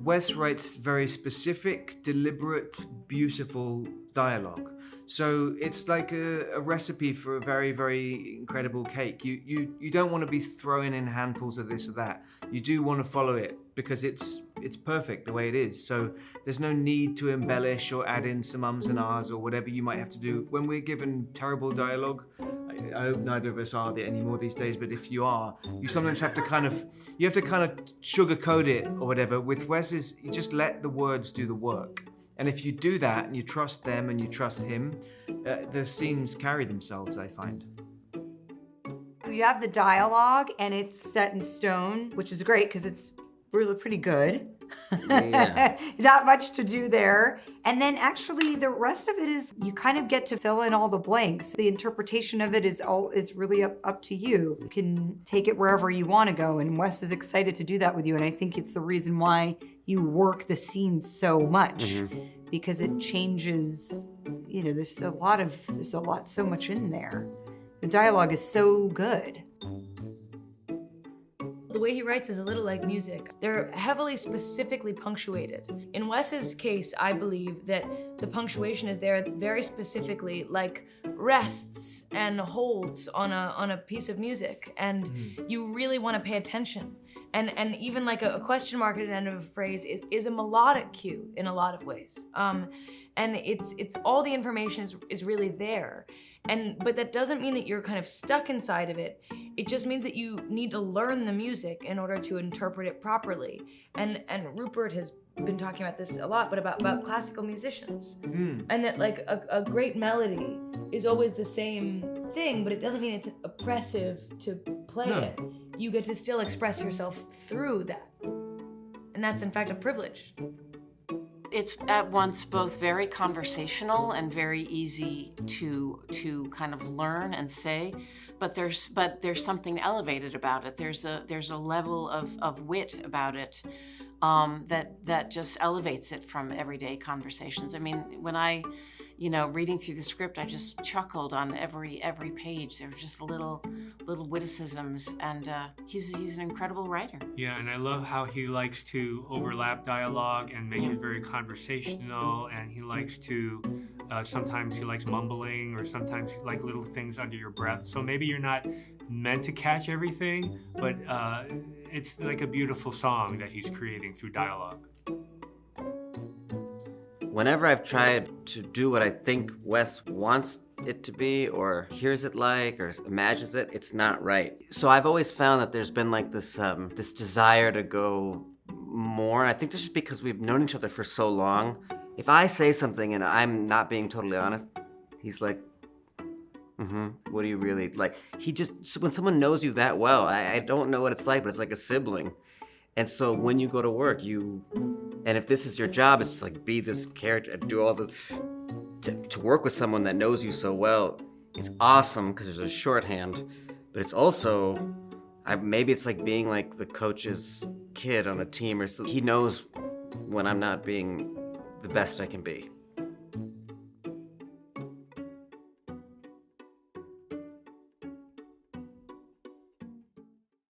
Wes writes very specific, deliberate, beautiful dialogue. So it's like a recipe for a very, very incredible cake. You don't want to be throwing in handfuls of this or that. You do want to follow it because it's perfect the way it is. So there's no need to embellish or add in some ums and ahs or whatever you might have to do. When we're given terrible dialogue, I hope neither of us are anymore these days, but if you are, you sometimes have to kind of sugarcoat it or whatever. With Wes's, you just let the words do the work. And if you do that and you trust them and you trust him, the scenes carry themselves, I find. You have the dialogue and it's set in stone, which is great because it's really pretty good. Yeah. Not much to do there. And then actually the rest of it is you kind of get to fill in all the blanks. The interpretation of it is really up to you. You can take it wherever you want to go, and Wes is excited to do that with you, and I think it's the reason why you work the scene so much. Because it changes, there's so much in there. The dialogue is so good. The way he writes is a little like music. They're heavily specifically punctuated. In Wes's case, I believe that the punctuation is there very specifically, like rests and holds on a piece of music, and you really want to pay attention. And even like a question mark at the end of a phrase is a melodic cue in a lot of ways. And it's all the information is really there. But that doesn't mean that you're kind of stuck inside of it. It just means that you need to learn the music in order to interpret it properly. And Rupert has been talking about this a lot, but about classical musicians. And that like a great melody is always the same thing, but it doesn't mean it's oppressive to play it. You get to still express yourself through that. And that's in fact a privilege. It's at once both very conversational and very easy to kind of learn and say, but there's something elevated about it. There's a level of wit about it that just elevates it from everyday conversations. I mean, when I, reading through the script, I just chuckled on every page. There were just little witticisms, and he's an incredible writer. Yeah, and I love how he likes to overlap dialogue and make it very conversational, and he likes to, sometimes he likes mumbling, or sometimes he likes little things under your breath. So maybe you're not meant to catch everything, but it's like a beautiful song that he's creating through dialogue. Whenever I've tried to do what I think Wes wants it to be, or hears it like, or imagines it, it's not right. So I've always found that there's been like this desire to go more. I think this is because we've known each other for so long. If I say something and I'm not being totally honest, he's like, what do you really like? When someone knows you that well, I don't know what it's like, but it's like a sibling. And so when you go to work, and if this is your job, it's to like be this character and do all this, to work with someone that knows you so well, it's awesome because there's a shorthand, but it's also, maybe it's like being like the coach's kid on a team, or he knows when I'm not being the best I can be.